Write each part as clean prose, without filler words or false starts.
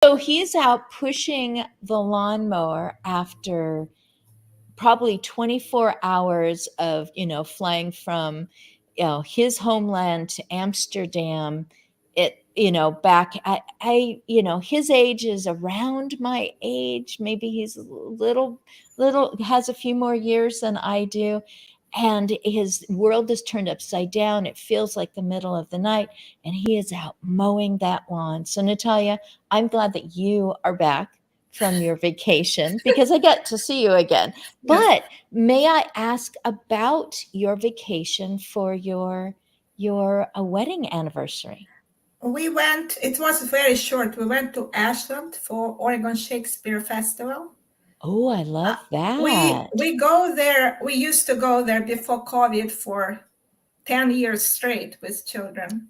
So he's out pushing the lawnmower after probably 24 hours of, flying from, his homeland to Amsterdam. Back, his age is around my age. Maybe he's a little, has a few more years than I do. And his world is turned upside down. It feels like the middle of the night, and he is out mowing that lawn. So, Natalia, I'm glad that you are back from your vacation because I get to see you again. Yes. But may I ask about your vacation for your wedding anniversary? We went, it was very short. We went to Ashland for Oregon Shakespeare Festival. Oh, I love We that. we go there. We used to go there before COVID for 10 years straight with children.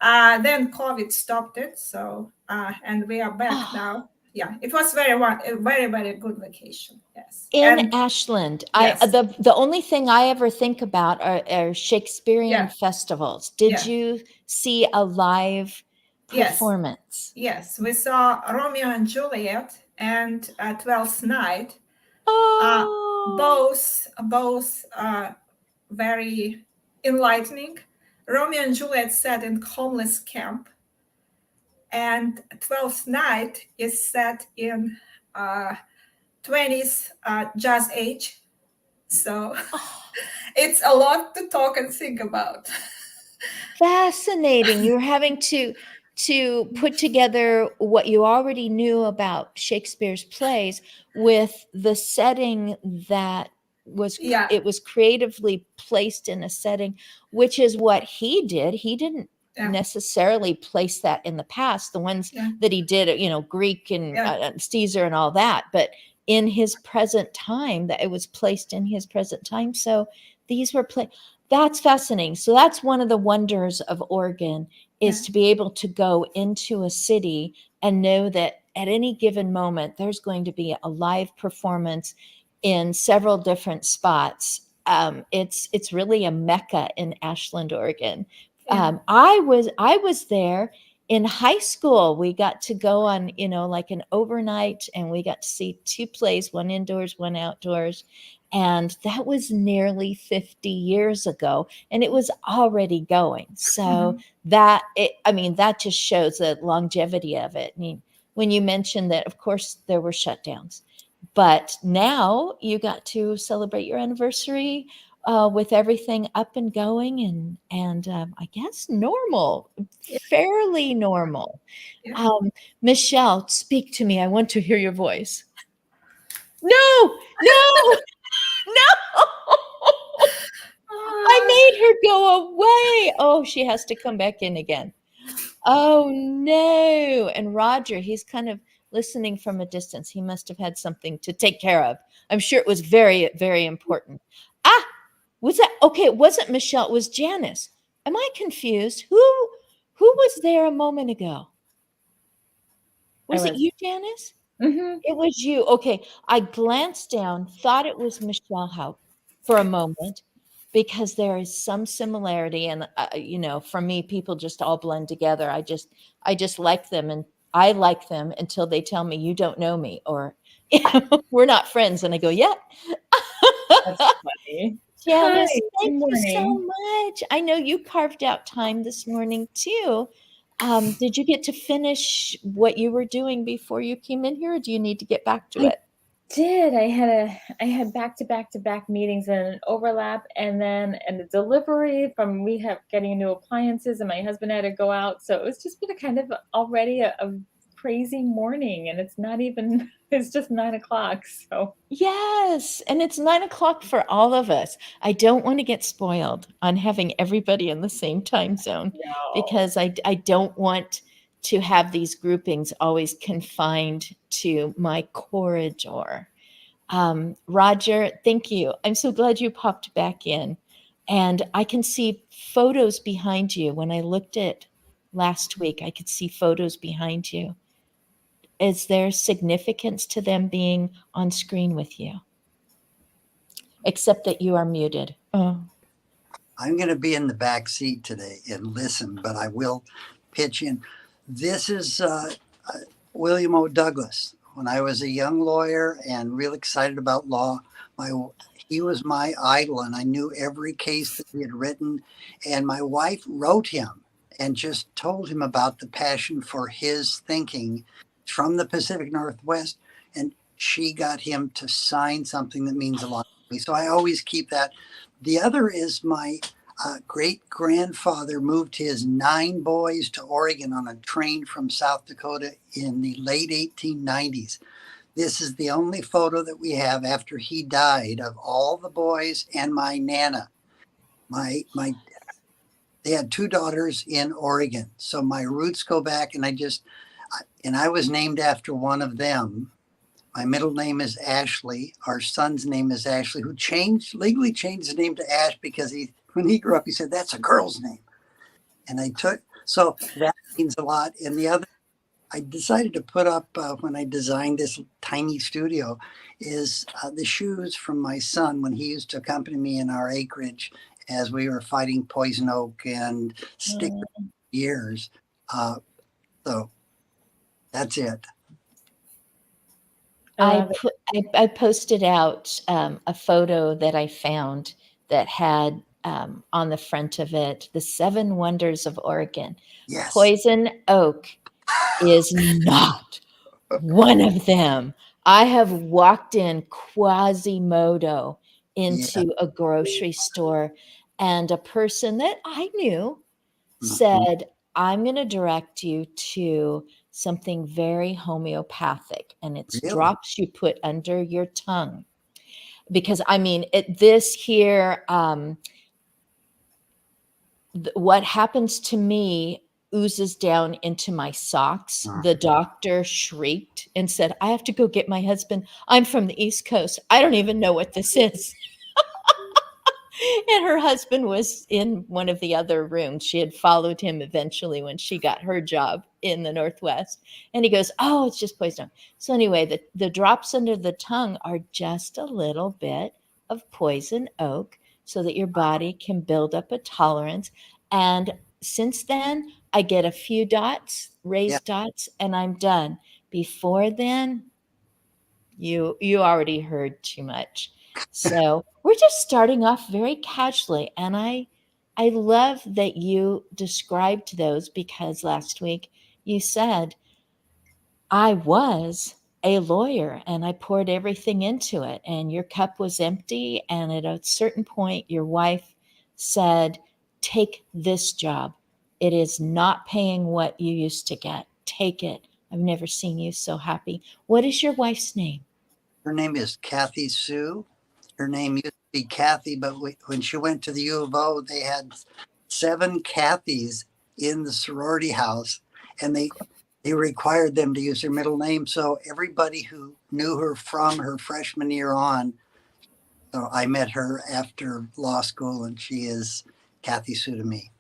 Then COVID stopped it. So and we are back Oh, now. Yeah, it was a very very good vacation. Yes, in and Ashland, I yes, the only thing I ever think about are Shakespearean yeah, festivals. Did yeah, you see a live yes, performance? yes. We saw Romeo and Juliet and Twelfth Night. Uh, Oh, both very enlightening. Romeo and Juliet set in homeless camp, and Twelfth Night is set in uh, 20s jazz age. So oh, it's a lot to talk and think about. fascinating. You're having to put together what you already knew about Shakespeare's plays with the setting that Yeah, it was creatively placed in a setting, which is what he did. He didn't yeah, necessarily place that in the past, the ones yeah, that he did, Greek and yeah, Caesar and all that, but in his present time, that it was placed in his present time. So these were play that's fascinating. So that's one of the wonders of Oregon, yeah, is to be able to go into a city and know that at any given moment there's going to be a live performance in several different spots. It's really a mecca in Ashland, Oregon. yeah. I was there in high school. We got to go on, like an overnight, and we got to see two plays, one indoors, one outdoors. And that was nearly 50 years ago, and it was already going. So Mhm. that just shows the longevity of it. I mean, when you mentioned that, of course, there were shutdowns, but now you got to celebrate your anniversary with everything up and going, and I guess normal, Yeah, fairly normal. yeah. Um, Michelle, speak to me. I want to hear your voice. No, no, no. I Ah, made her go away. Oh, she has to come back in again. Oh no. And Roger, he's kind of listening from a distance. He must have had something to take care of. I'm sure it was very, very important. Ah, was that okay? It wasn't Michelle, it was Janice. Am I confused? Who was there a moment ago? I Was it was. you, Janice? Hmm. It was you. Okay. I glanced down, thought it was Michelle Haupt for a moment because there is some similarity. And, for me, people just all blend together. I just like them, and I like them until they tell me you don't know me, or, we're not friends. And I go, yeah. That's funny. Hi, Janice, good thank you so morning. much. I know you carved out time this morning too. Did you get to finish what you were doing before you came in here, or do you need to get back to I it? did. I had back to back to back meetings and an overlap, and a delivery from we have getting new appliances, and my husband had to go out, so it was just been a kind of already a crazy morning, and it's not even it's just 9 o'clock. So Yes, and it's 9 o'clock for all of us. I don't want to get spoiled on having everybody in the same time zone no. because I don't want to have these groupings always confined to my corridor. Roger, thank you. I'm so glad you popped back in. And I can see photos behind you. When I looked at last week, I could see photos behind you. Is there significance to them being on screen with you? Except that you are muted. Oh, I'm going to be in the back seat today and listen, but I will pitch in. This is William O. Douglas. When I was a young lawyer and real excited about law, my he was my idol, and I knew every case that he had written. And my wife wrote him and just told him about the passion for his thinking from the Pacific Northwest, and she got him to sign something that means a lot to me. So I always keep that. The other is my great grandfather moved his 9 boys to Oregon on a train from South Dakota in the late 1890s. This is the only photo that we have after he died of all the boys and my Nana. My they had 2 daughters in Oregon. So my roots go back, and I was named after one of them. My middle name is Ashley. Our son's name is Ashley, who legally changed his name to Ash because when he grew up, he said, that's a girl's name. And so that means a lot. And the other, I decided to put up when I designed this tiny studio is the shoes from my son when he used to accompany me in our acreage as we were fighting poison oak and stick years. So that's it. I posted out a photo that I found that had on the front of it the 7 wonders of Oregon. Yes. Poison oak is not one of them. I have walked in Quasimodo into a grocery store, and a person that I knew said, I'm going to direct you to something very homeopathic, and it's Really? drops you put under your tongue. Because I mean, this here, what happens to me oozes down into my socks. The doctor shrieked and said, I have to go get my husband. I'm from the East Coast. I don't even know what this is. And her husband was in one of the other rooms. She had followed him eventually when she got her job in the Northwest. And he goes, oh, it's just poison. So anyway, the drops under the tongue are just a little bit of poison oak so that your body can build up a tolerance. And since then, I get a few dots, raised dots, and I'm done. Before then, you already heard too much. So we're just starting off very casually, and I love that you described those, because last week you said I was a lawyer and I poured everything into it, and your cup was empty, and at a certain point your wife said, take this job. It is not paying what you used to get. Take it. I've never seen you so happy. What is your wife's name? Her name is Kathy Sue. Her name used to be Kathy, but when she went to the U of O, they had 7 Kathys in the sorority house, and they required them to use their middle name. So everybody who knew her from her freshman year on, so I met her after law school, and she is Kathy Sue to me.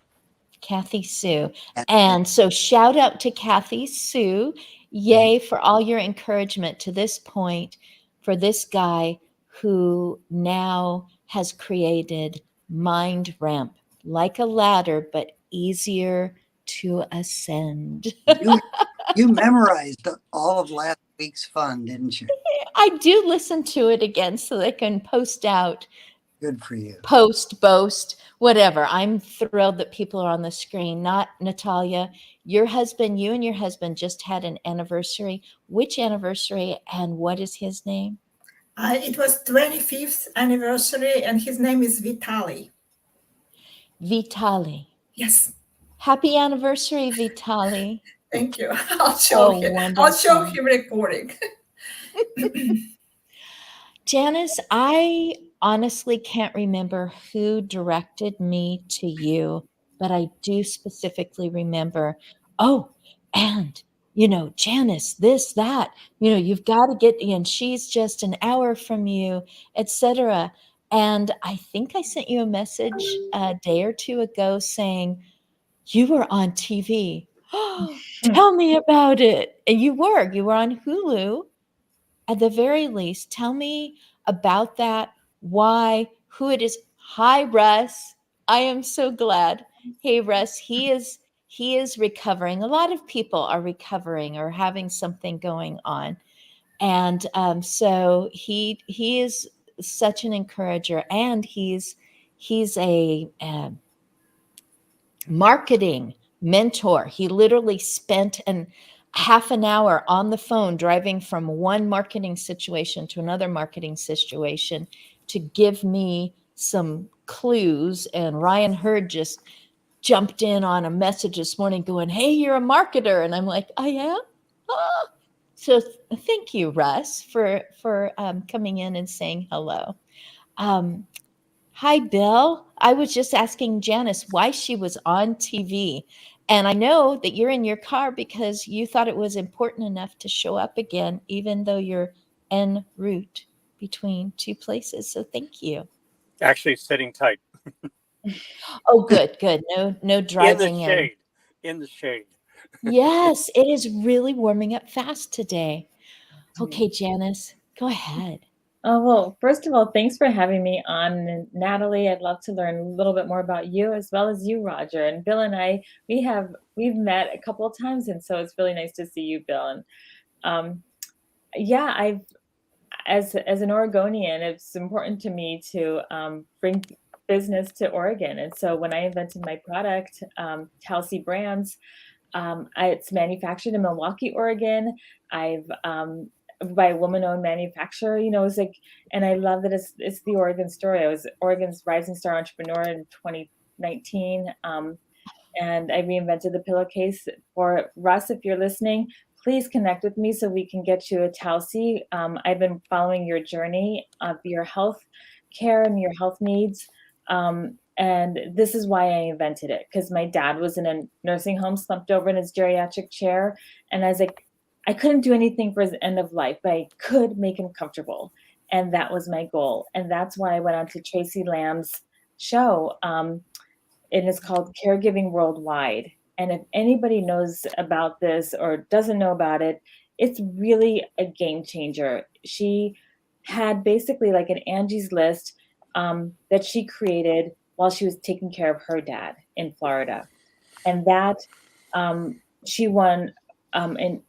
Kathy Sue. And so shout out to Kathy Sue. Yay for all your encouragement to this point for this guy who now has created Mind Ramp, like a ladder, but easier to ascend. You memorized all of last week's fun, didn't you? I do listen to it again so they can post out. Good for you. Post, boast, whatever. I'm thrilled that people are on the screen. Not Natalia. You and your husband just had an anniversary. Which anniversary, and what is his name? It was 25th anniversary, and his name is Vitali. Vitali. Yes. Happy anniversary, Vitali. Thank you. I'll show him. Wonderful. I'll show him recording. Janice, I honestly can't remember who directed me to you, but I do specifically remember, and Janice, this, that, you've got to get in. She's just an hour from you, etc. And I think I sent you a message a day or two ago saying, you were on TV. Tell me about it. And you were on Hulu. At the very least, tell me about that, why, who it is. Hi, Russ. I am so glad. Hey, Russ, he he is recovering. A lot of people are recovering or having something going on, and so he is such an encourager, and he's a marketing mentor. He literally spent an half an hour on the phone driving from one marketing situation to another marketing situation to give me some clues. And Ryan Hurd just jumped in on a message this morning going, "Hey, you're a marketer." And I'm like, "I am?" Ah. So thank you, Russ, for coming in and saying hello. Um, Hi, Bill. I was just asking Janice why she was on TV. And I know that you're in your car because you thought it was important enough to show up again, even though you're en route between two places. So thank you. Actually, sitting tight Oh, good, good. No in the driving in. shade. In the shade. Yes, it is really warming up fast today. Okay, Janice, go ahead. Oh, well, first of all, thanks for having me on, and Natalie. I'd love to learn a little bit more about you as well as you, Roger. And Bill and I, we've met a couple of times, and so it's really nice to see you, Bill. And yeah, I've as an Oregonian, it's important to me to bring business to Oregon. And so when I invented my product, Talcy Brands, it's manufactured in Milwaukee, Oregon. I've by a woman-owned manufacturer. It's like, and I love that it's the Oregon story. I was Oregon's Rising Star Entrepreneur in 2019, and I reinvented the pillowcase. For Russ, if you're listening, please connect with me so we can get you a Talcy. I've been following your journey of your health care and your health needs. And this is why I invented it, because my dad was in a nursing home, slumped over in his geriatric chair. And I was like, I couldn't do anything for his end of life, but I could make him comfortable. And that was my goal. And that's why I went on to Tracy Lamb's show. It is called Caregiving Worldwide. And if anybody knows about this or doesn't know about it, it's really a game changer. She had basically like an Angie's List that she created while she was taking care of her dad in Florida. And that she won an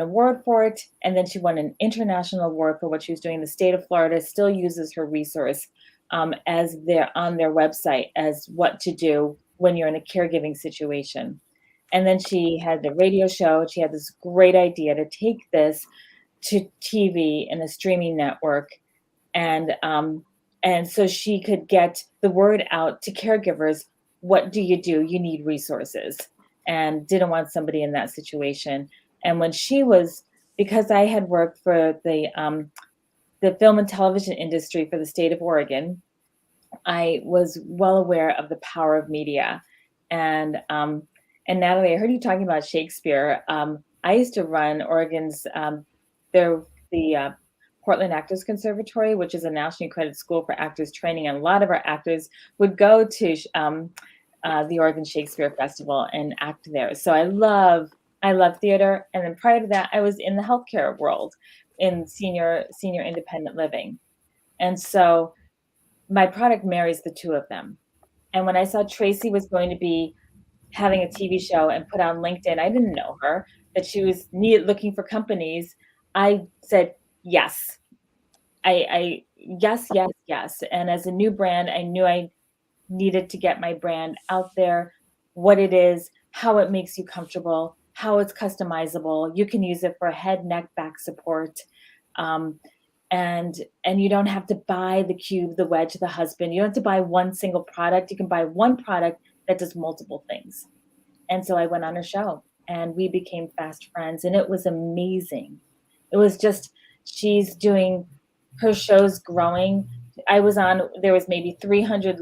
award for it. And then she won an international award for what she was doing. The state of Florida still uses her resource as they're on their website as what to do when you're in a caregiving situation. And then she had the radio show. She had this great idea to take this to TV and a streaming network. And so she could get the word out to caregivers. What do? You need resources, and didn't want somebody in that situation. And when because I had worked for the film and television industry for the state of Oregon, I was well aware of the power of media. And Natalie, I heard you talking about Shakespeare. I used to run Oregon's the Portland Actors Conservatory, which is a nationally accredited school for actors training, and a lot of our actors would go to the Oregon Shakespeare Festival and act there. So I love theater. And then prior to that, I was in the healthcare world in senior independent living. And so my product marries the two of them. And when I saw Tracy was going to be having a TV show and put on LinkedIn, I didn't know her, that she was looking for companies. I said, yes. Yes. And as a new brand, I knew I needed to get my brand out there, what it is, how it makes you comfortable, how it's customizable. You can use it for head, neck, back support. And you don't have to buy the cube, the wedge, the husband. You don't have to buy one single product. You can buy one product that does multiple things. And so I went on her show and we became fast friends, and it was amazing. It was just, she's doing her show's growing. There was maybe 300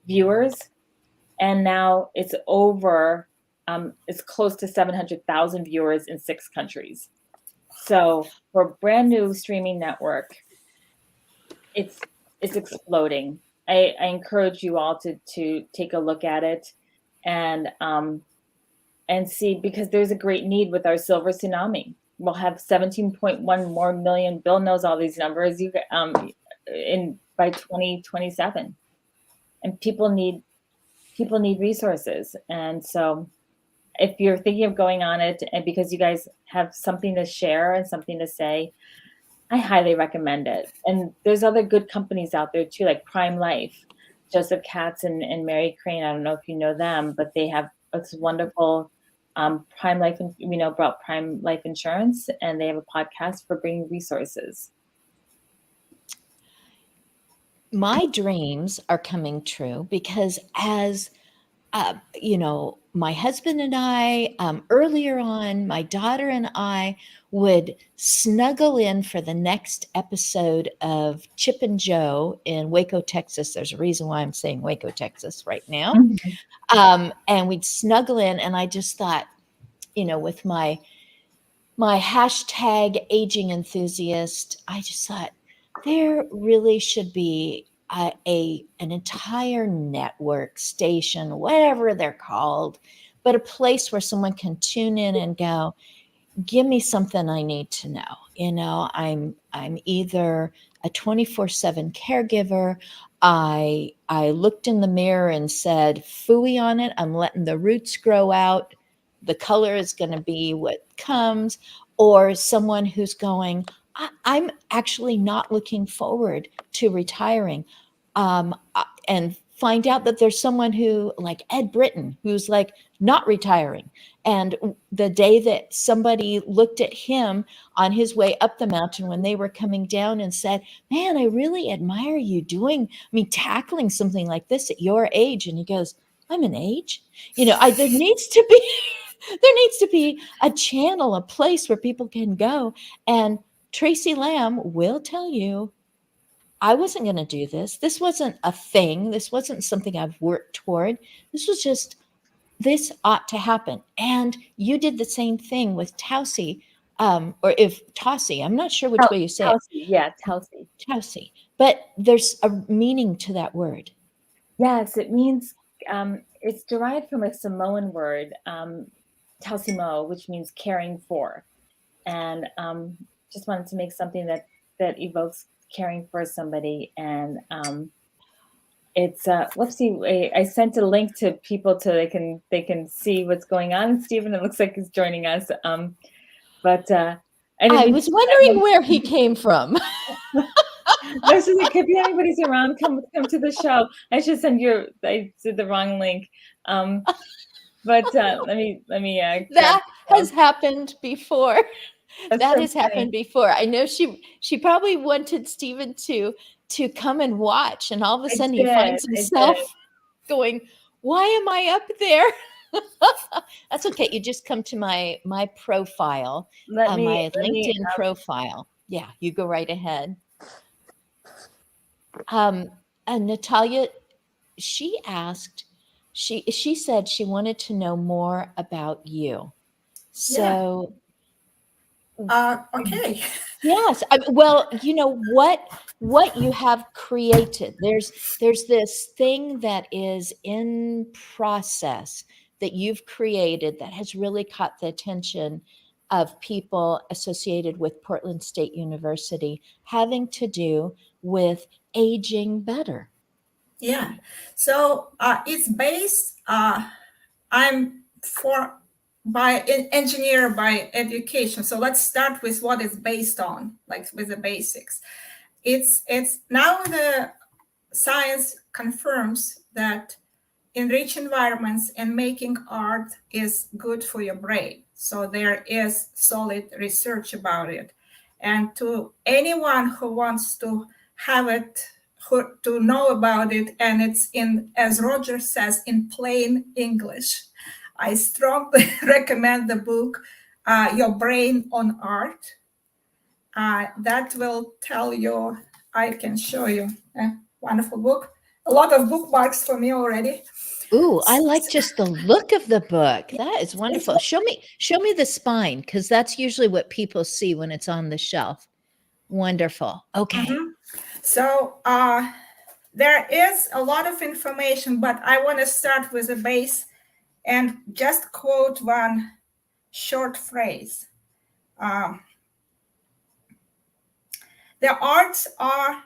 viewers, and now it's close to 700,000 viewers in 6 countries. So for a brand new streaming network, it's exploding. I encourage you all to take a look at it and see, because there's a great need with our silver tsunami. We'll have 17.1 more million. Bill knows all these numbers. By 2027, and people need people need resources. And so if you're thinking of going on it, and because you guys have something to share and something to say, I highly recommend it. And there's other good companies out there too, like Prime Life, Joseph Katz and Mary Crane. I don't know if you know them, but they have this wonderful Prime Life, about Prime Life Insurance, and they have a podcast for bringing resources. My dreams are coming true because as my husband and I, earlier on, my daughter and I would snuggle in for the next episode of Chip and Jo in Waco, Texas. There's a reason why I'm saying Waco, Texas right now. And we'd snuggle in, and I just thought, with my hashtag aging enthusiast, I just thought there really should be an entire network station, whatever they're called, but a place where someone can tune in and go, give me something I need to know. I'm either a 24/7 caregiver. I looked in the mirror and said, phooey on it. I'm letting the roots grow out. The color is going to be what comes. Or someone who's going, I'm actually not looking forward to retiring. And find out that there's someone who, like Ed Britton, who's like not retiring. And the day that somebody looked at him on his way up the mountain when they were coming down and said, man, I really admire you tackling something like this at your age. And he goes, I'm an age. There needs to be a channel, a place where people can go. And Tracy Lamb will tell you, I wasn't going to do this. This wasn't a thing. This wasn't something I've worked toward. This was just, this ought to happen. And you did the same thing with Tausi, or if Tausi, I'm not sure which way you say Tausi, it. yeah, Tausi. Tausi. But there's a meaning to that word. Yes, it means, it's derived from a Samoan word, tausimo, which means caring for. And just wanted to make something that evokes caring for somebody. And it's whoopsie, I sent a link to people so they can see what's going on. And Stephen, it looks like he's joining us. But I was wondering where he came from. I was just like, if anybody's around, come to the show. I should send you. I did the wrong link. But let me. That has happened before. That has funny. happened before. I know she probably wanted Stephen to come and watch, and all of a sudden he finds himself going, why am I up there? That's okay. You just come to my profile, my LinkedIn profile. Yeah, you go right ahead. And Natalia, she asked, she said she wanted to know more about you. So, Okay. yes. Well, what you have created. There's this thing that is in process that you've created that has really caught the attention of people associated with Portland State University, having to do with aging better. Yeah. So it's based. I'm engineer by education. So let's start with what it's based on, like with the basics. It's now the science confirms that enriched environments and making art is good for your brain. So there is solid research about it. And to anyone who wants to have it, to know about it, and it's in, as Roger says, in plain English, I strongly recommend the book, Your Brain on Art. That will tell you, I can show you a wonderful book. A lot of bookmarks for me already. Ooh, I like just the look of the book. That is wonderful. Show me the spine, because that's usually what people see when it's on the shelf. Wonderful. Okay. Mm-hmm. So there is a lot of information, but I want to start with a base and just quote one short phrase. The arts are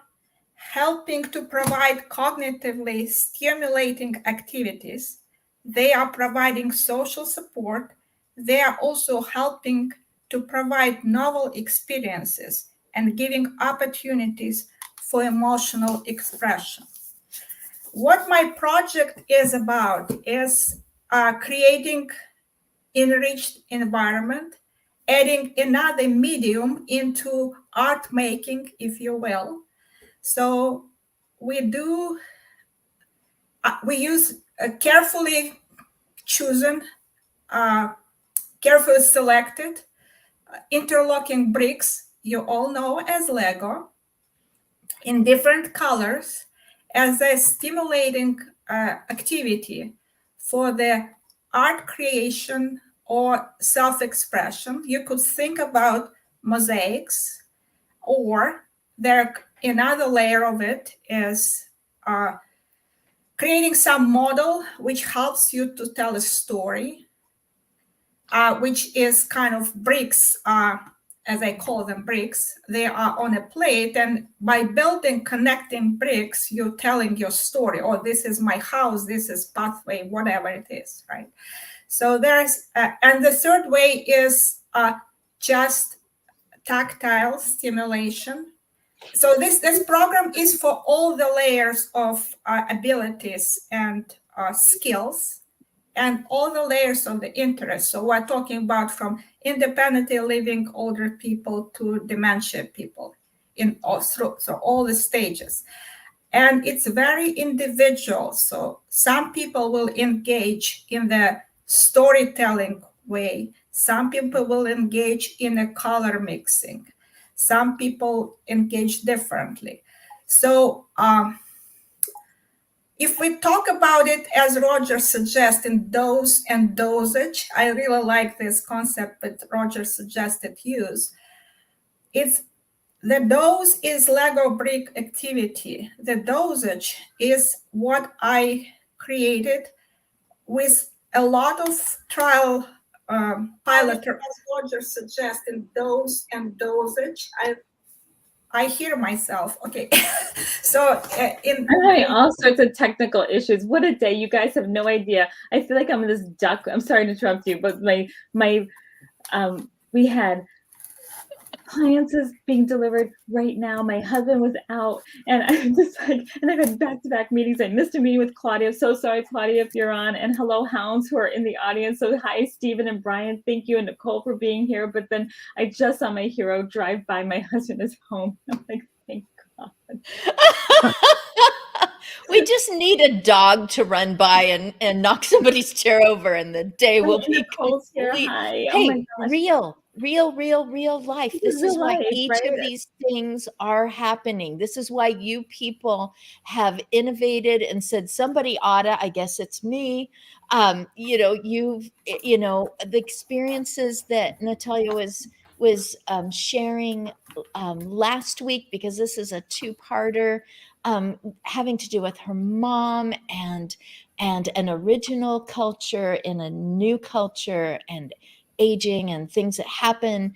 helping to provide cognitively stimulating activities. They are providing social support. They are also helping to provide novel experiences and giving opportunities for emotional expression. What my project is about is creating enriched environment, adding another medium into art making, if you will. So we use carefully chosen, carefully selected interlocking bricks you all know as Lego in different colors as a stimulating activity for the art creation or self-expression. You could think about mosaics, or there another layer of it is creating some model which helps you to tell a story, which is kind of bricks, as I call them bricks. They are on a plate, and by building connecting bricks, you're telling your story. Oh, this is my house, this is pathway, whatever it is, right? So there's, and the third way is just tactile stimulation. So this program is for all the layers of abilities and skills and all the layers of the interest. So we're talking about from independently living older people to dementia people in all through, so all the stages. And it's very individual. So some people will engage in the storytelling way. Some people will engage in a color mixing. Some people engage differently. So if we talk about it as Roger suggests in dose and dosage, I really like this concept that Roger suggested use. It's the dose is Lego brick activity. The dosage is what I created with a lot of trial pilot. As Roger suggests in dose and dosage, I hear myself. Okay. So I'm having all sorts of technical issues. What a day. You guys have no idea. I feel like I'm this duck. I'm sorry to interrupt you, but we had appliances being delivered right now. My husband was out, and I'm just like, and I've had back-to-back meetings. I missed a meeting with Claudia. So sorry, Claudia, if you're on. And hello, hounds who are in the audience. So hi, Stephen and Brian. Thank you, and Nicole for being here. But then I just saw my hero drive by. My husband is home. I'm like, thank God. We just need a dog to run by and knock somebody's chair over, and the day will be Nicole's here. complete. Hi. Hey, Oh my gosh. real life. This is real why life, each right? of these things are happening. This is why you people have innovated and said somebody oughta. I guess it's me. The experiences that Natalia was sharing last week, because this is a two-parter, having to do with her mom and an original culture in a new culture, and aging and things that happen,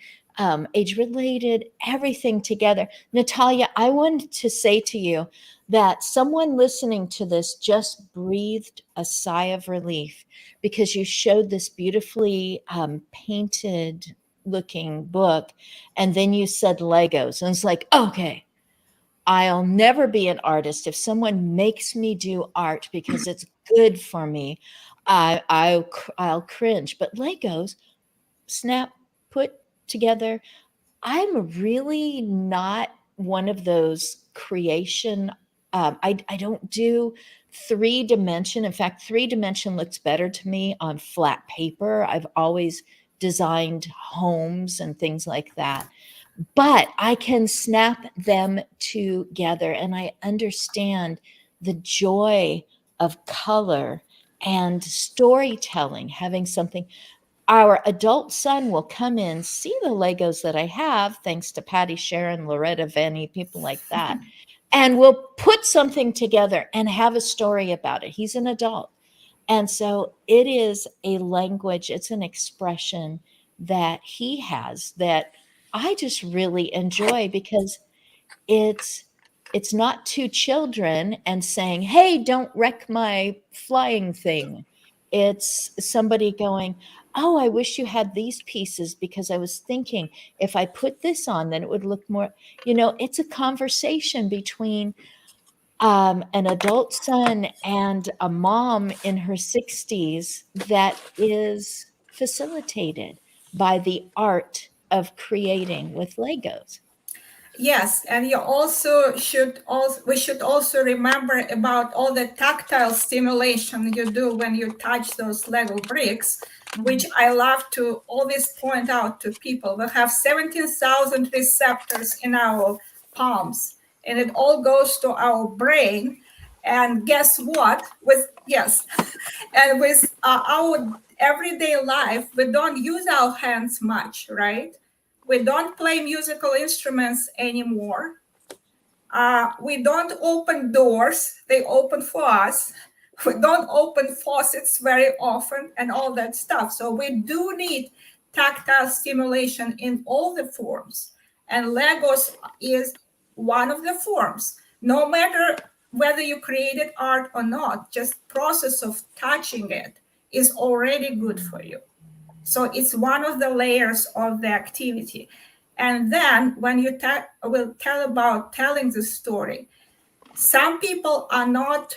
age related, everything together. Natalia, I wanted to say to you that someone listening to this just breathed a sigh of relief, because you showed this beautifully painted looking book, and then you said Legos, and it's like, okay, I'll never be an artist. If someone makes me do art because it's good for me, I'll cringe. But Legos, snap, put together. I'm really not one of those creation. I don't do 3 dimension. In fact, 3 dimension looks better to me on flat paper. I've always designed homes and things like that, but I can snap them together, and I understand the joy of color and storytelling, having something. Our adult son will come in, see the Legos that I have, thanks to Patty Sharon, Loretta Venny, people like that, and we'll put something together and have a story about it. He's an adult. And so it is a language, it's an expression that he has that I just really enjoy, because it's it's not two children and saying, hey, don't wreck my flying thing. It's somebody going, oh, I wish you had these pieces because I was thinking if I put this on, then it would look more, it's a conversation between an adult son and a mom in her 60s that is facilitated by the art of creating with Legos. Yes, and we should also remember about all the tactile stimulation you do when you touch those Lego bricks, which I love to always point out to people. We have 17,000 receptors in our palms, and it all goes to our brain. And guess what? And with our everyday life, we don't use our hands much, right? We don't play musical instruments anymore. We don't open doors, they open for us. We don't open faucets very often and all that stuff. So we do need tactile stimulation in all the forms. And Legos is one of the forms. No matter whether you created art or not, just process of touching it is already good for you. So it's one of the layers of the activity. And then when you will tell about telling the story, some people are not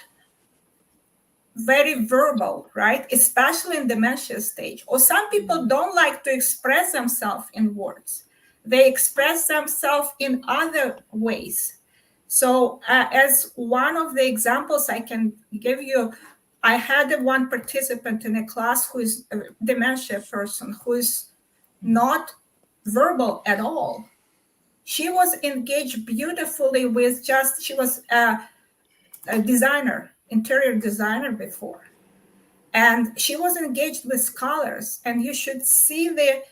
very verbal, right? Especially in dementia stage. Or some people don't like to express themselves in words. They express themselves in other ways. So as one of the examples I can give you, I had one participant in a class who is a dementia person who is not verbal at all. She was engaged beautifully with she was a designer, interior designer before. And she was engaged with colors. And you should see the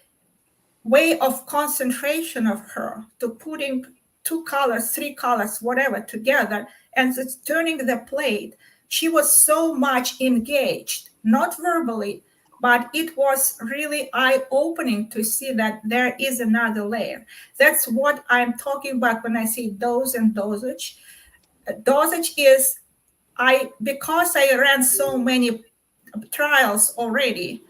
way of concentration of her to putting 2 colors, 3 colors, whatever together, and just turning the plate. She was so much engaged, not verbally, but it was really eye-opening to see that there is another layer. That's what I'm talking about when I say dose and dosage. Dosage is, because I ran so many trials already,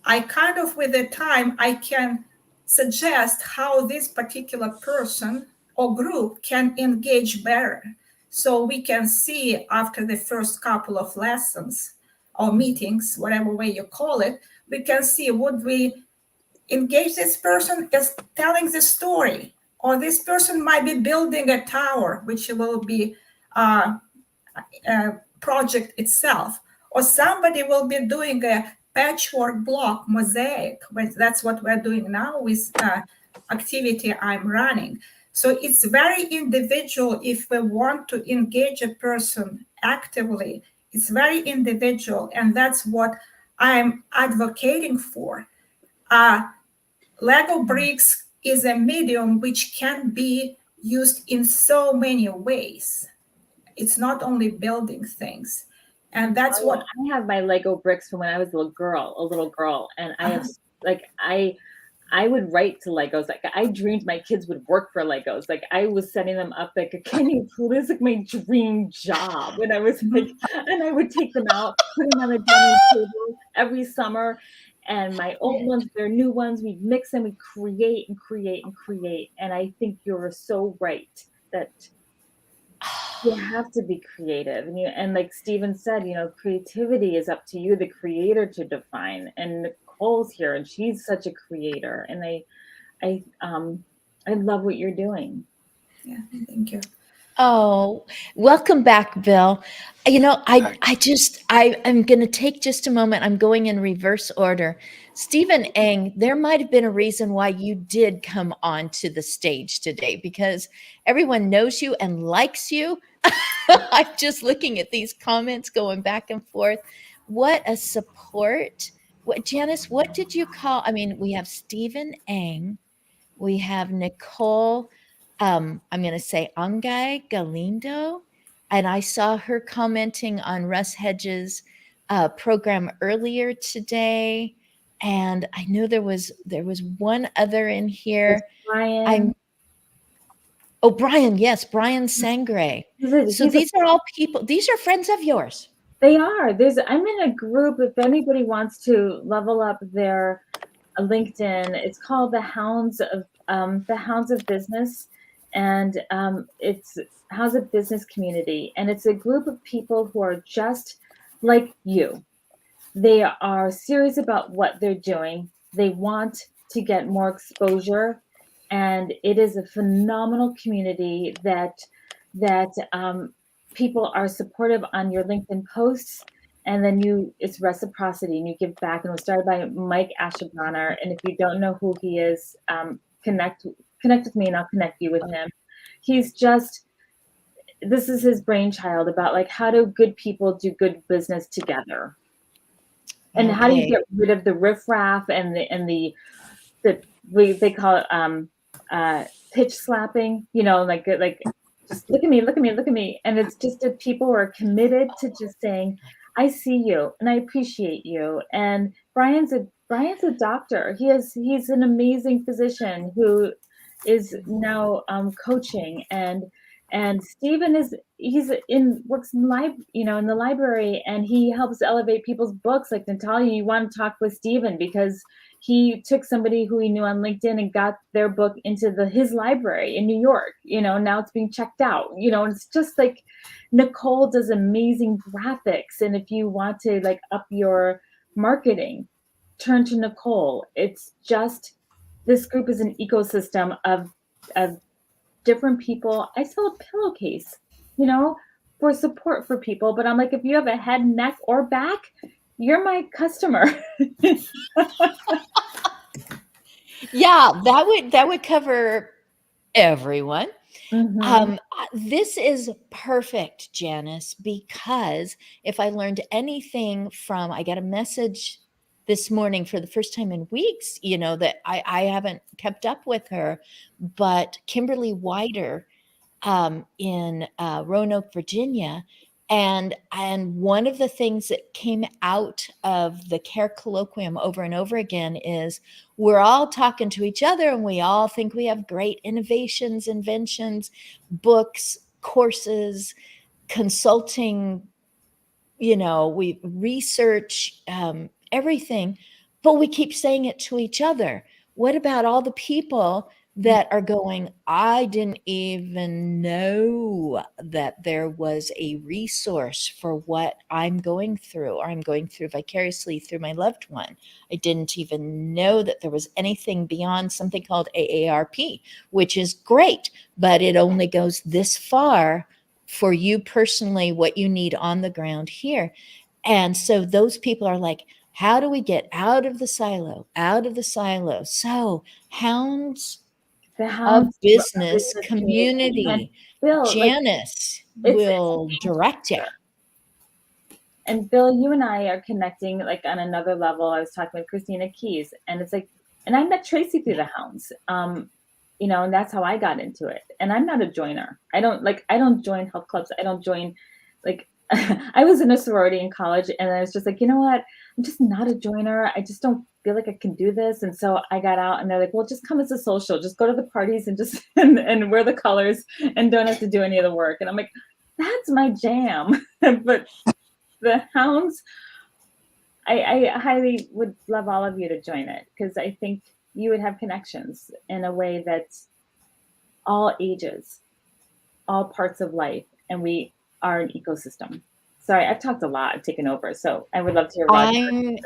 I kind of, with the time, I can suggest how this particular person or group can engage better. So we can see after the first couple of lessons or meetings, whatever way you call it, we can see, would we engage this person as telling the story? Or this person might be building a tower, which will be a project itself. Or somebody will be doing a patchwork block mosaic. That's what we're doing now with activity I'm running. So it's very individual. If we want to engage a person actively, it's very individual. And that's what I'm advocating for. Lego bricks is a medium which can be used in so many ways. It's not only building things. And that's what I have my Lego bricks from when I was a little girl, and I have like I would write to Legos. Like I dreamed my kids would work for Legos. Like I was setting them up. Like, can you please, like my dream job? And I was like, and I would take them out, put them on the dining table every summer. And my old ones, their new ones, we'd mix them, we create and create and create. And I think you're so right that you have to be creative. And like Steven said, creativity is up to you, the creator, to define. And Nicole's here and she's such a creator. And I love what you're doing. Yeah, thank you. Oh, welcome back, Bill. I'm going to take just a moment. I'm going in reverse order. Stephen Eng, there might have been a reason why you did come onto the stage today, because everyone knows you and likes you. I'm just looking at these comments going back and forth. What a support. Janice, what did you call? I mean, we have Stephen Eng. We have Nicole, I'm going to say Angai Galindo, and I saw her commenting on Russ Hedges' program earlier today, and I know there was one other in here. Brian. Oh, Brian, yes, Brian Sangre. So He's a these are all people, these are friends of yours. They are. I'm in a group. If anybody wants to level up their LinkedIn, it's called the Hounds of Business, and it's Hounds of Business Community, and it's a group of people who are just like you. They are serious about what they're doing. They want to get more exposure, and it is a phenomenal community that people are supportive on your LinkedIn posts, and then it's reciprocity, and you give back. And it was started by Mike Asherbronner, and if you don't know who he is, connect with me, and I'll connect you with him. He's just This is his brainchild about like how do good people do good business together. And how do you get rid of the riffraff and they call it pitch slapping, like just look at me, look at me, look at me. And it's just that people are committed to just saying, I see you and I appreciate you. And Brian's a doctor. He's an amazing physician who is now coaching, and Stephen works in in the library, and he helps elevate people's books. Like Natalia, you want to talk with Stephen because he took somebody who he knew on LinkedIn and got their book into his library in New York. Now it's being checked out. And it's just like Nicole does amazing graphics, and if you want to like up your marketing, turn to Nicole. It's just this group is an ecosystem of different people. I sell a pillowcase, for support for people. But I'm like, if you have a head, neck, or back, you're my customer. Yeah, that would cover everyone. Mm-hmm. This is perfect, Janice, because if I learned anything I got a message this morning for the first time in weeks, that I haven't kept up with her, but Kimberly Wider in Roanoke, Virginia. And one of the things that came out of the CARE colloquium over and over again is we're all talking to each other and we all think we have great innovations, inventions, books, courses, consulting, we research everything, but we keep saying it to each other. What about all the people that are going, I didn't even know that there was a resource for what I'm going through, or I'm going through vicariously through my loved one. I didn't even know that there was anything beyond something called AARP, which is great, but it only goes this far for you personally, what you need on the ground here. And so those people are like, how do we get out of the silo, So Hounds of Business Community. And Bill, Janice will direct you. And Bill, you and I are connecting like on another level. I was talking with Christina Keys, and it's like, and I met Tracy through the Hounds, and that's how I got into it. And I'm not a joiner. I don't join health clubs. I don't join, like, I was in a sorority in college, and I was just like, you know what? I'm just not a joiner. I just don't feel like I can do this. And so I got out, and they're like, well, just come as a social, just go to the parties and just and wear the colors and don't have to do any of the work. And I'm like, that's my jam. But the Hounds, I highly would love all of you to join it, because I think you would have connections in a way that's all ages, all parts of life, and we are an ecosystem. Sorry, I've talked a lot. I've taken over, so I would love to hear Roger.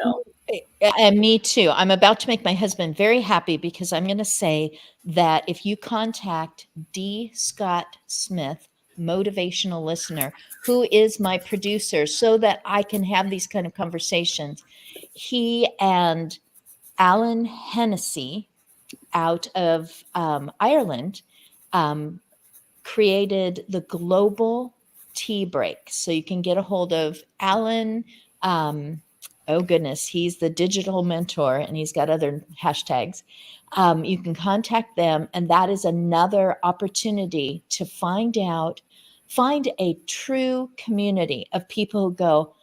And me too. I'm about to make my husband very happy, because I'm going to say that if you contact D. Scott Smith, motivational listener, who is my producer, so that I can have these kind of conversations, he and Alan Hennessy out of Ireland created the Global Tea Break. So you can get a hold of Alan. Oh goodness, he's the digital mentor, and he's got other hashtags. You can contact them, and that is another opportunity to find a true community of people who go,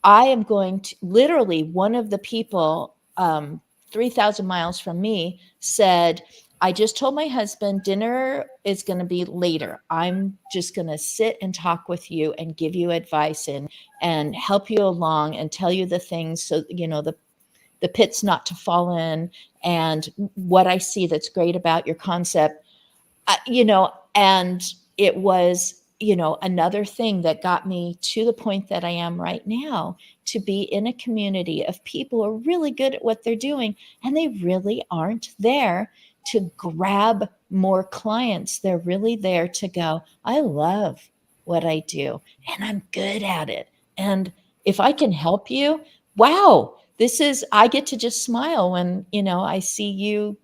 I am going to, literally one of the people 3,000 miles from me said, I just told my husband dinner is going to be later. I'm just going to sit and talk with you and give you advice and help you along and tell you the things so the pits not to fall in and what I see that's great about your concept. And it was, another thing that got me to the point that I am right now, to be in a community of people who are really good at what they're doing, and they really aren't there to grab more clients. They're really there to go, I love what I do and I'm good at it. And if I can help you, wow, I get to just smile when, I see you,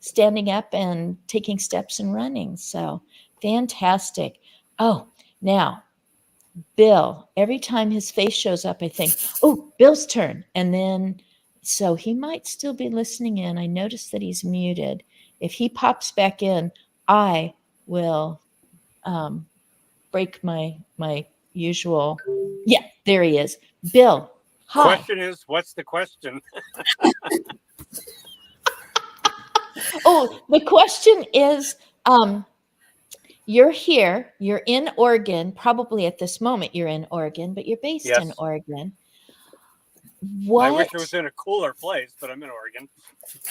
standing up and taking steps and running. So fantastic. Oh, now, Bill, every time his face shows up, I think, oh, Bill's turn. And then, so he might still be listening in. I noticed that he's muted. If he pops back in, I will break my usual. Yeah, there he is. Bill, hi. Question is, what's the question? Oh, the question is, you're here, you're in Oregon, probably at this moment you're in Oregon, but you're based in Yes. Oregon. I wish it was in a cooler place, but I'm in Oregon.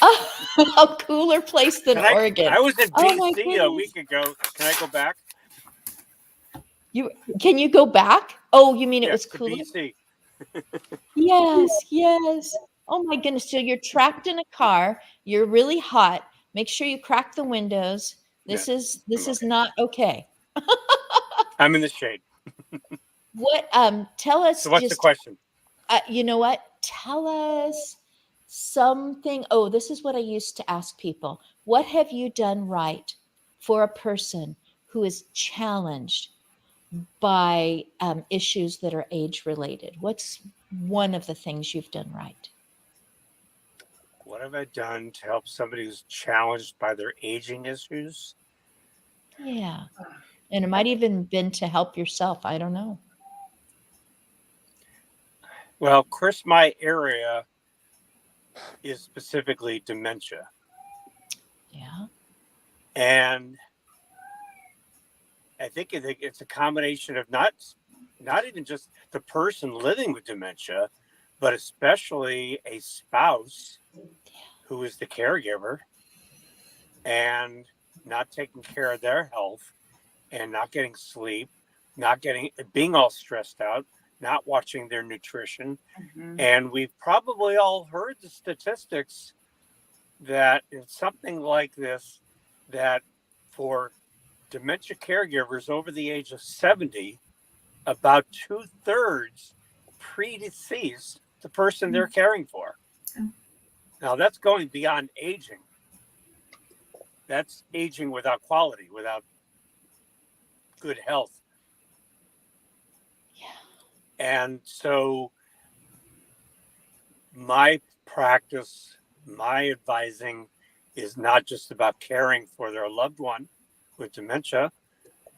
A cooler place than Oregon. I was in Oh my BC a goodness. week ago. Can I go back? Can you go back? Oh, you mean it was to cooler? BC. Yes. Oh my goodness. So you're trapped in a car. You're really hot. Make sure you crack the windows. This is not okay. I'm in the shade. What tell us So what's the question? You know what? Tell us something. Oh, this is what I used to ask people. What have you done right for a person who is challenged by issues that are age related? What's one of the things you've done right? What have I done to help somebody who's challenged by their aging issues? Yeah. And it might even been to help yourself. I don't know. Well, Chris, my area is specifically dementia. Yeah. And I think it's a combination of not even just the person living with dementia, but especially a spouse who is the caregiver and not taking care of their health and not getting sleep, being all stressed out, not watching their nutrition. Mm-hmm. And we've probably all heard the statistics that in something like this, that for dementia caregivers over the age of 70, about 2/3 predecease the person they're caring for. Now that's going beyond aging. That's aging without quality, without good health. Yeah. And so my practice, my advising is not just about caring for their loved one with dementia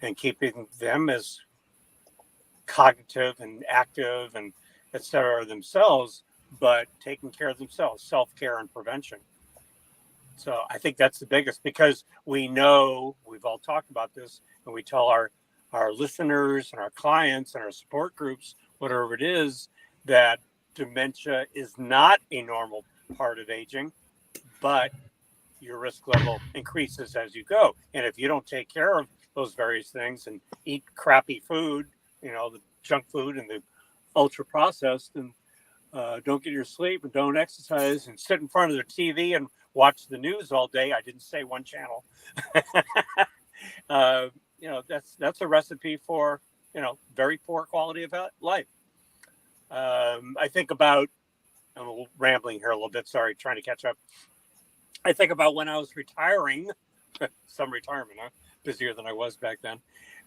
and keeping them as cognitive and active and et cetera themselves, but taking care of themselves, self-care and prevention. So I think that's the biggest, because we know, we've all talked about this, and we tell our listeners and our clients and our support groups, whatever it is, that dementia is not a normal part of aging, but your risk level increases as you go. And if you don't take care of those various things and eat crappy food, the junk food and the ultra processed, and don't get your sleep and don't exercise and sit in front of the TV and watch the news all day. I didn't say one channel. That's a recipe for, very poor quality of life. I think about, I'm rambling here a little bit. Sorry, trying to catch up. I think about when I was retiring, some retirement, huh? Busier than I was back then,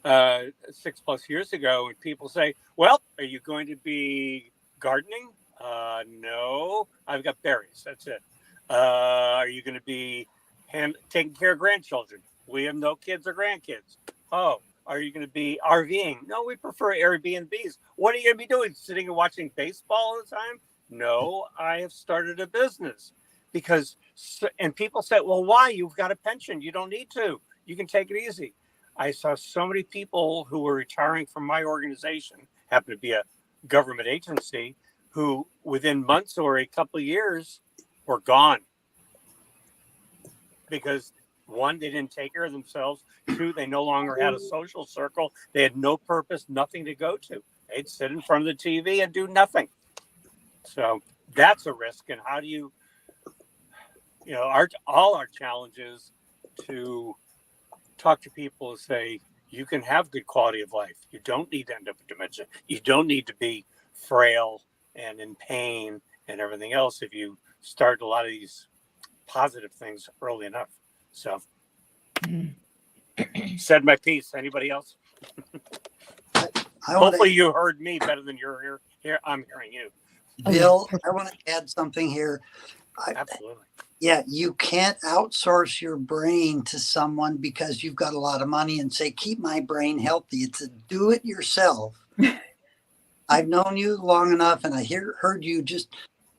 6+ years ago. And people say, well, are you going to be gardening? No, I've got berries. That's it. Are you going to be taking care of grandchildren? We have no kids or grandkids. Oh, are you going to be RVing? No, we prefer Airbnbs. What are you going to be doing? Sitting and watching baseball all the time? No, I have started a business. because, and people say, well, why? You've got a pension. You don't need to. You can take it easy. I saw so many people who were retiring from my organization, happened to be a government agency, who within months or a couple of years were gone. Because one, they didn't take care of themselves. Two, they no longer had a social circle. They had no purpose, nothing to go to. They'd sit in front of the TV and do nothing. So that's a risk. And how do you, all our challenges to talk to people and say, you can have good quality of life. You don't need to end up with dementia. You don't need to be frail and in pain and everything else if you start a lot of these positive things early enough. So said my piece. Anybody else? Hopefully you heard me better than you're here. I'm hearing you. Bill, I want to add something here. Absolutely. Yeah, you can't outsource your brain to someone because you've got a lot of money and say, keep my brain healthy. It's a do it yourself. I've known you long enough, and I heard you just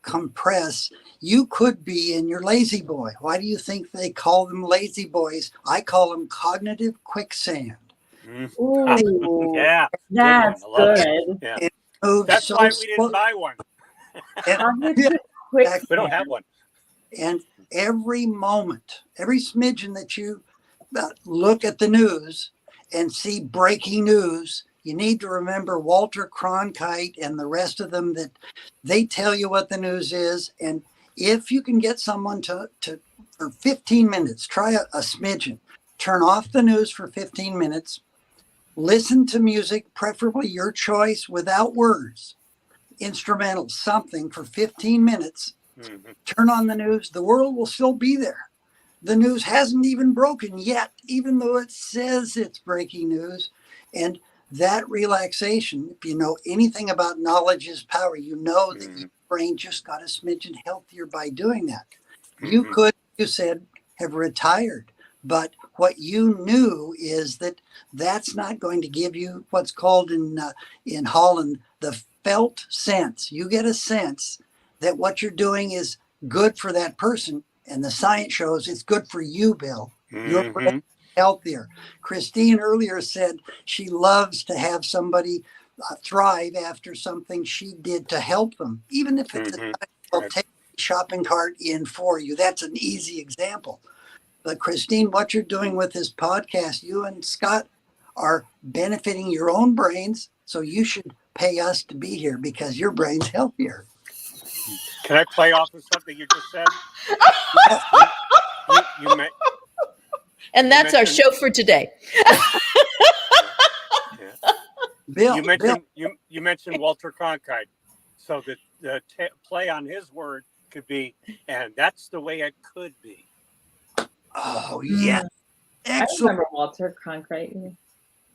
compress. You could be in your lazy boy. Why do you think they call them lazy boys? I call them cognitive quicksand. Ooh, Yeah, that's good. Yeah. That's so why we didn't buy one. We don't have one. And every moment, every smidgen that you look at the news and see breaking news, you need to remember Walter Cronkite and the rest of them, that they tell you what the news is. And if you can get someone to for 15 minutes, try a smidgen, turn off the news for 15 minutes, listen to music, preferably your choice without words, instrumental, something for 15 minutes. Turn on the news. The world will still be there. The news hasn't even broken yet, even though it says it's breaking news. And that relaxation, if you know anything about knowledge is power, you know that your brain just got a smidgen healthier by doing that. You could, you said, have retired. But what you knew is that that's not going to give you what's called in Holland the felt sense. You get a sense that what you're doing is good for that person, and the science shows it's good for you, Bill. Your brain healthier. Christine earlier said she loves to have somebody thrive after something she did to help them, even if it's they'll take the shopping cart in for you. That's an easy example. But Christine, what you're doing with this podcast, you and Scott are benefiting your own brains, so you should pay us to be here because your brain's healthier. Can I play off of something you just said? And that's our show for today. Bill, you mentioned Walter Cronkite. So the play on his word could be, and that's the way it could be. Oh, yeah. Excellent. I remember Walter Cronkite.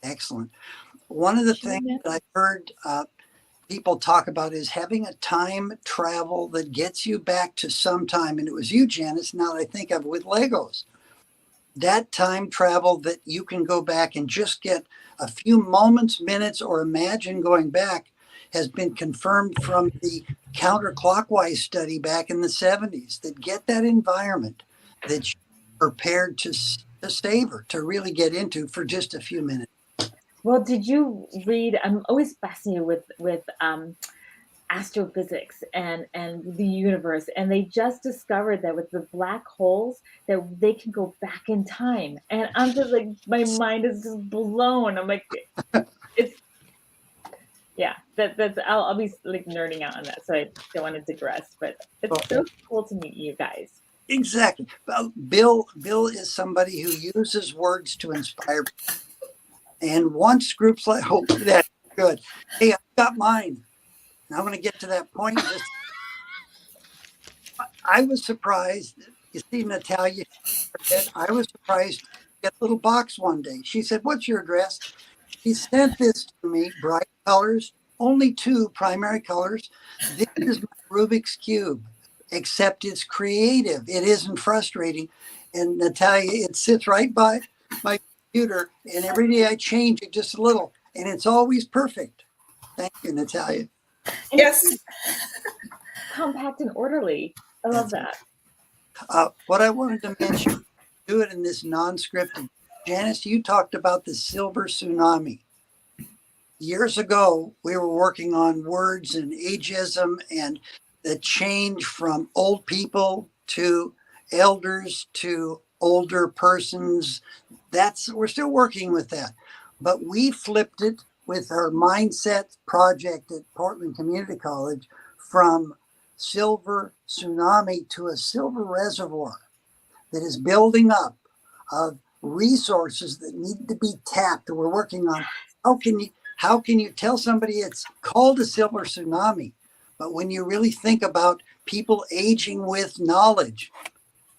Excellent. One of the things that I've heard people talk about is having a time travel that gets you back to some time. And it was you, Janice, now that I think of with Legos. That time travel that you can go back and just get a few moments, minutes, or imagine going back has been confirmed from the counterclockwise study back in the 70s that get that environment that you're prepared to savor, to really get into for just a few minutes. Well, did you read? I'm always fascinated with astrophysics and the universe, and they just discovered that with the black holes that they can go back in time, and I'm just like, my mind is just blown. I'm like, it's that's I'll be like nerding out on that, so I don't want to digress, but it's so cool to meet you guys. Exactly. Well, Bill is somebody who uses words to inspire. And once groups like, oh, that's good. Hey, I got mine. Now I'm going to get to that point. I was surprised. You see, Natalia, I was surprised to get a little box one day. She said, what's your address? She sent this to me, bright colors, only 2 primary colors. This is my Rubik's Cube, except it's creative. It isn't frustrating. And Natalia, it sits right by my computer, and every day I change it just a little, and it's always perfect. Thank you, Natalia. Yes. Compact and orderly. I love that. What I wanted to mention, do it in this non-scripted. Janice, you talked about the silver tsunami. Years ago, we were working on words and ageism and the change from old people to elders to older persons. We're still working with that. But we flipped it with our mindset project at Portland Community College from silver tsunami to a silver reservoir that is building up of resources that need to be tapped. We're working on how can you tell somebody it's called a silver tsunami, but when you really think about people aging with knowledge,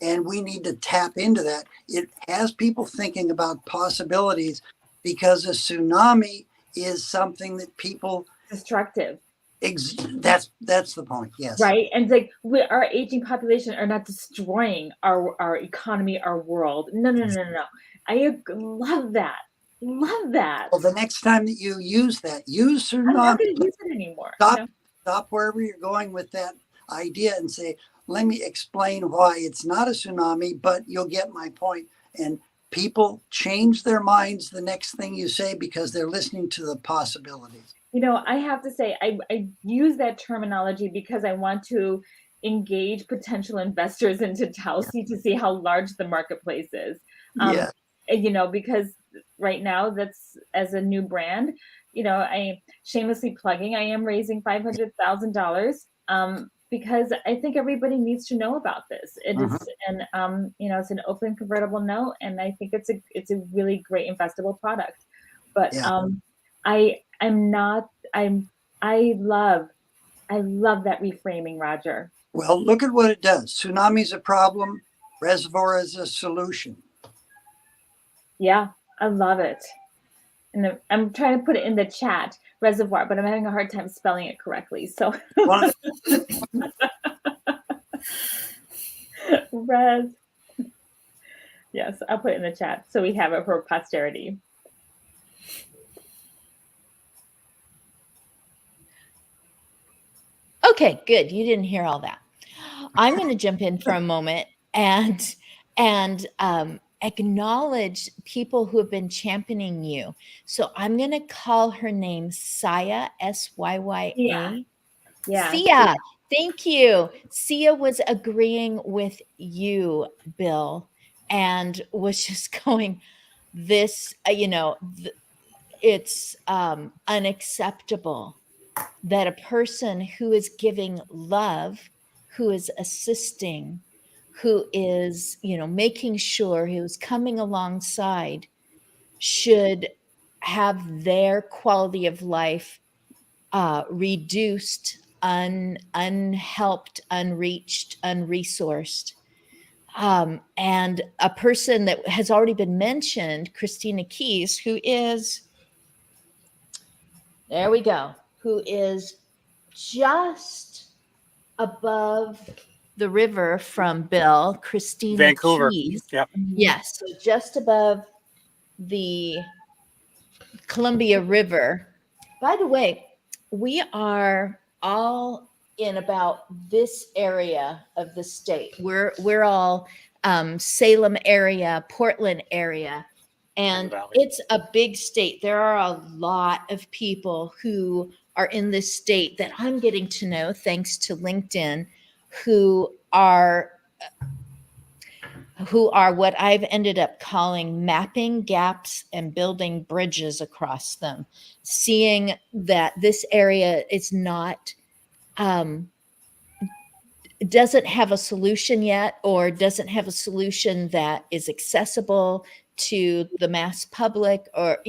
and we need to tap into that, it has people thinking about possibilities, because a tsunami is something that people Destructive. that's the point. Yes. Right. And like our aging population are not destroying our economy, our world. No. I love that. Love that. Well, the next time that you use that, use I'm not going tsunami. to use it anymore. Stop wherever you're going with that idea and say, let me explain why it's not a tsunami, but you'll get my point. And people change their minds the next thing you say because they're listening to the possibilities. I have to say, I use that terminology because I want to engage potential investors into Tausi to see how large the marketplace is. Yeah. Because right now, that's, as a new brand, I shamelessly plugging, I am raising $500,000 because I think everybody needs to know about this. It is, and it's an open convertible note, and I think it's a really great investable product. But I love that reframing, Roger. Well, look at what it does. Tsunami's a problem, reservoir is a solution. Yeah, I love it. And I'm trying to put it in the chat, reservoir, but I'm having a hard time spelling it correctly. So res. Yes, I'll put it in the chat so we have it for posterity. Okay, good. You didn't hear all that. I'm going to jump in for a moment and acknowledge people who have been championing you. So I'm going to call her name Saya, Syyya. Yeah. Sia, thank you. Sia was agreeing with you, Bill, and was just going, this, it's unacceptable that a person who is giving love, who is assisting, who is, making sure, who's coming alongside, should have their quality of life reduced, unhelped, unreached, unresourced. And a person that has already been mentioned, Christina Keys, who is, there we go, who is just above the river from Bill, Christina Vancouver. Keys. Yep. Yes, so just above the Columbia River. By the way, we are all in about this area of the state. We're all Salem area, Portland area, and it's a big state. There are a lot of people who are in this state that I'm getting to know thanks to LinkedIn, who are what I've ended up calling mapping gaps and building bridges across them, seeing that this area is not, doesn't have a solution yet, or doesn't have a solution that is accessible to the mass public, or,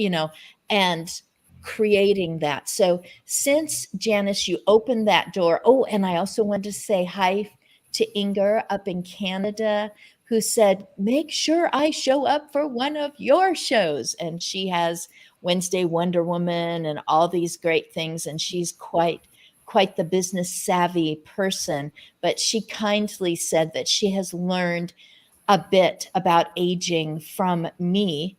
and creating that. So since, Janice, you opened that door. Oh, and I also want to say hi to Inger up in Canada, who said, make sure I show up for one of your shows. And she has Wednesday Wonder Woman and all these great things. And she's quite the business savvy person. But she kindly said that she has learned a bit about aging from me,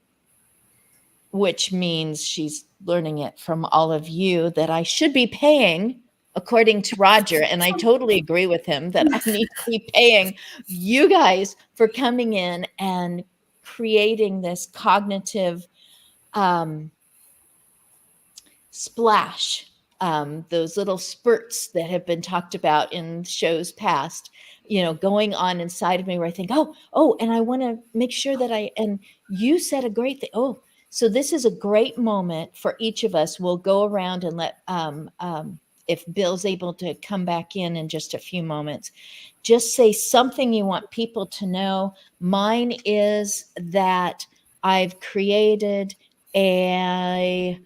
which means she's learning it from all of you, that I should be paying according to Roger, and I totally agree with him that I need to be paying you guys for coming in and creating this cognitive splash, those little spurts that have been talked about in shows past, going on inside of me where I think, and I want to make sure that and you said a great thing. Oh, so this is a great moment for each of us. We'll go around and let, if Bill's able to come back in just a few moments, just say something you want people to know. Mine is that I've created an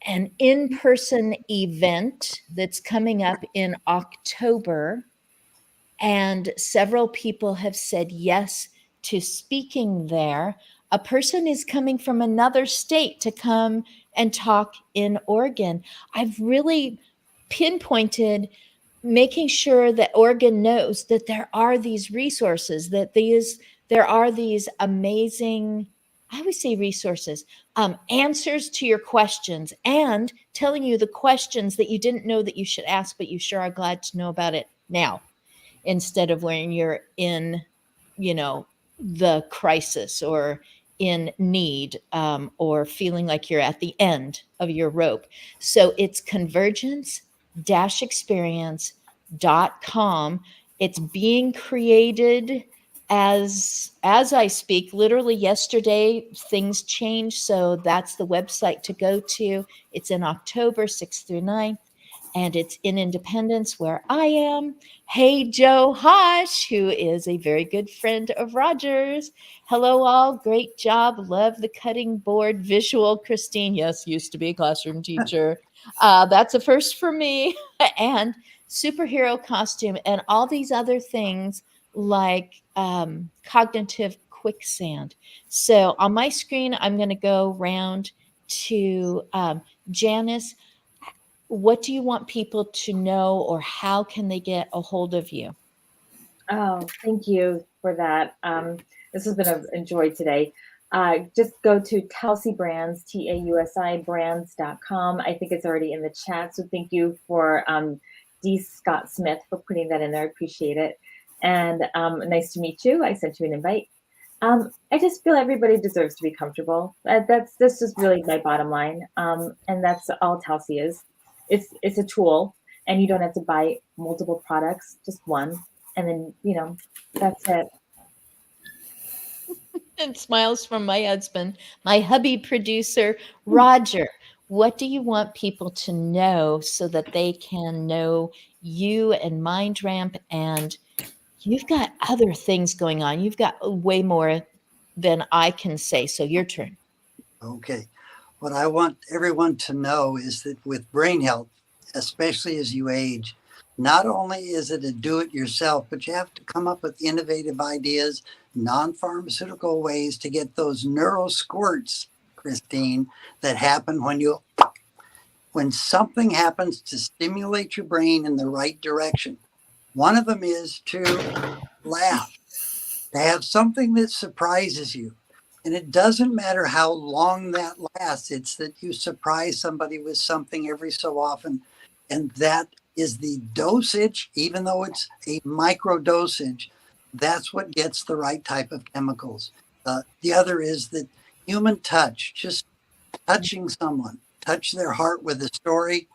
in-person event that's coming up in October, and several people have said yes to speaking there. A person is coming from another state to come and talk in Oregon. I've really pinpointed making sure that Oregon knows that there are these resources, that there are these amazing, I would say resources, answers to your questions, and telling you the questions that you didn't know that you should ask, but you sure are glad to know about it now, instead of when you're in, the crisis or in need, or feeling like you're at the end of your rope. So it's convergence-experience.com. It's being created as I speak. Literally yesterday, things changed. So that's the website to go to. It's in October 6th through 9th. And it's in Independence, where I am. Hey, Joe Hosh, who is a very good friend of Roger's. Hello, all. Great job. Love the cutting board visual. Christine, yes, used to be a classroom teacher. That's a first for me. And superhero costume and all these other things like cognitive quicksand. So on my screen, I'm going to go round to Janice. What do you want people to know, or how can they get a hold of you? Oh, thank you for that. This has been a joy today. Just go to Tausi Brands, TAUSI brands.com. I think it's already in the chat. So thank you for D. Scott Smith for putting that in there. I appreciate it. And nice to meet you. I sent you an invite. I just feel everybody deserves to be comfortable. That's just really my bottom line. And that's all Tausi is. It's a tool, and you don't have to buy multiple products, just one. And then, that's it. And smiles from my husband, my hubby producer, Roger. What do you want people to know so that they can know you and Mind Ramp? And you've got other things going on. You've got way more than I can say. So your turn. Okay. What I want everyone to know is that with brain health, especially as you age, not only is it a do-it-yourself, but you have to come up with innovative ideas, non-pharmaceutical ways to get those neural squirts, Christine, that happen when something happens to stimulate your brain in the right direction. One of them is to laugh, to have something that surprises you. And it doesn't matter how long that lasts. It's that you surprise somebody with something every so often. And that is the dosage, even though it's a micro dosage, that's what gets the right type of chemicals. The other is that human touch, just touching someone, touch their heart with a story,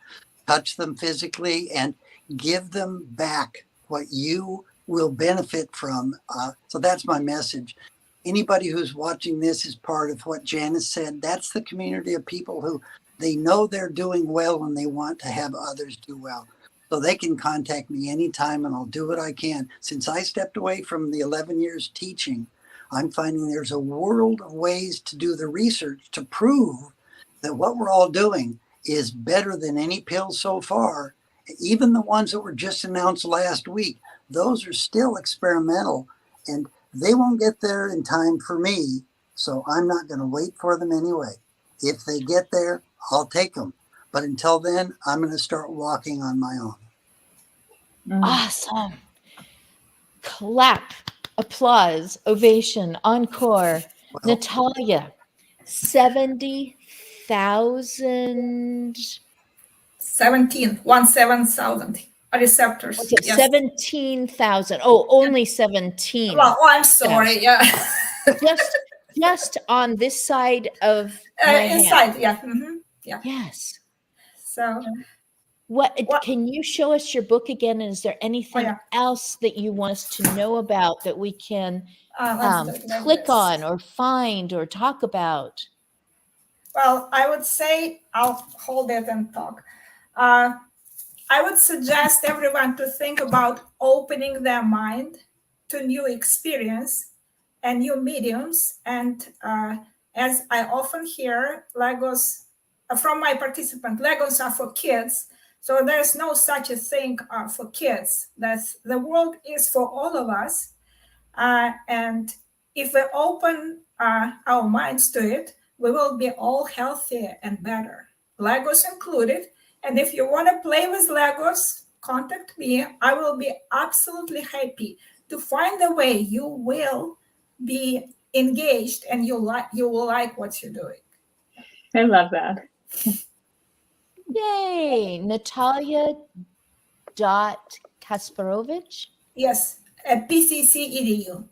touch them physically, and give them back what you will benefit from. So that's my message. Anybody who's watching this is part of what Janice said. That's the community of people who they know they're doing well and they want to have others do well. So they can contact me anytime and I'll do what I can. Since I stepped away from the 11 years teaching, I'm finding there's a world of ways to do the research to prove that what we're all doing is better than any pill so far. Even the ones that were just announced last week, those are still experimental and they won't get there in time for me, so I'm not going to wait for them anyway. If they get there, I'll take them. But until then, I'm going to start walking on my own. Awesome. Clap, applause, ovation, encore. Well, Natalia, 70,000 17,000 receptors. Okay, Yes. 17,000. Oh, only 17. Well, oh, I'm sorry. Yeah. Just on this side of my hand. Inside. Yeah. Mm-hmm. Yeah. Yes. So What can you show us your book again? And is there anything yeah. else that you want us to know about that we can Let's do it like click this. on or find or talk about? Well, I would say I'll hold it and talk. I would suggest everyone to think about opening their mind to new experience and new mediums. And as I often hear, Legos, from my participant, Legos are for kids. So there's no such a thing for kids. The world is for all of us. And if we open our minds to it, we will be all healthier and better, Legos included. And if you want to play with Legos, contact me. I will be absolutely happy to find a way you will be engaged and you will like what you're doing. I love that. Yay! Natalia.Kasparovich? Yes, at PCC EDU.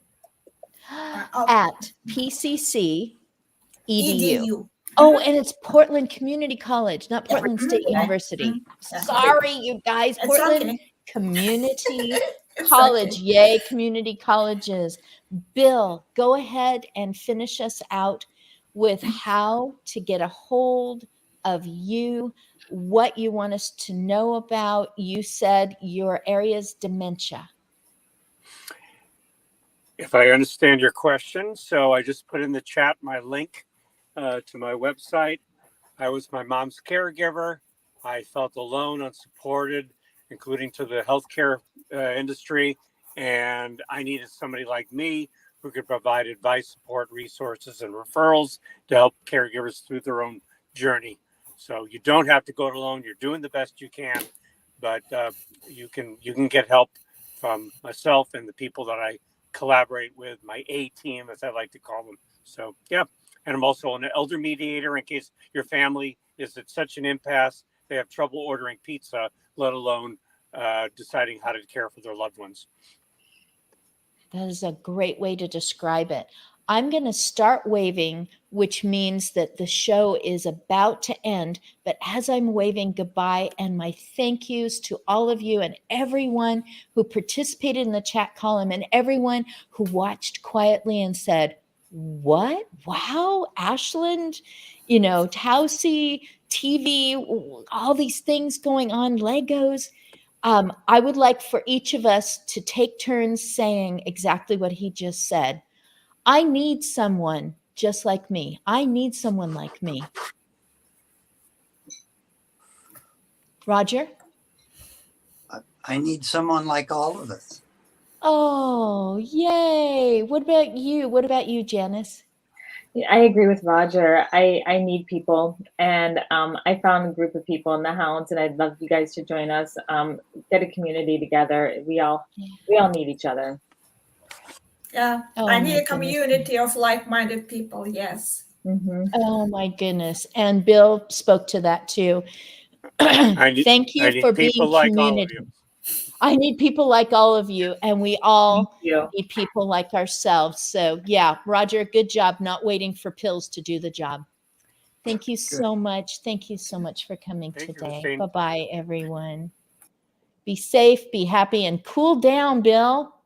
At PCC EDU. Mm-hmm. Oh, and it's Portland Community College, not Portland State University. Sorry, you guys. It's Portland okay. Community It's College. okay. Yay, community colleges. Bill, go ahead and finish us out with how to get a hold of you, what you want us to know about. You said your area's dementia. If I understand your question, so I just put in the chat my link to my website. I was my mom's caregiver. I felt alone, unsupported, including to the healthcare industry. And I needed somebody like me who could provide advice, support, resources, and referrals to help caregivers through their own journey. So you don't have to go it alone. You're doing the best you can, but you can get help from myself and the people that I collaborate with, my A team, as I like to call them. So yeah. And I'm also an elder mediator in case your family is at such an impasse, they have trouble ordering pizza, let alone deciding how to care for their loved ones. That is a great way to describe it. I'm going to start waving, which means that the show is about to end. But as I'm waving goodbye and my thank yous to all of you and everyone who participated in the chat column and everyone who watched quietly and said, what? Wow, Ashland, Tausi, TV, all these things going on, Legos. I would like for each of us to take turns saying exactly what he just said. I need someone just like me. I need someone like me. Roger? I need someone like all of us. Oh, yay. What about you? What about you, Janice? I agree with Roger. I need people, and I found a group of people in the house, and I'd love you guys to join us. Get a community together. We all need each other. Yeah, Oh, I need my a community of like-minded people. Yes. Mm-hmm. Oh my goodness. And Bill spoke to that too. Thank you for being community. I need people like all of you, and we all need people like ourselves. So yeah, Roger, good job not waiting for pills to do the job. Thank you so much. Thank you so much for coming today. Bye-bye, everyone. Be safe, be happy, and cool down, Bill.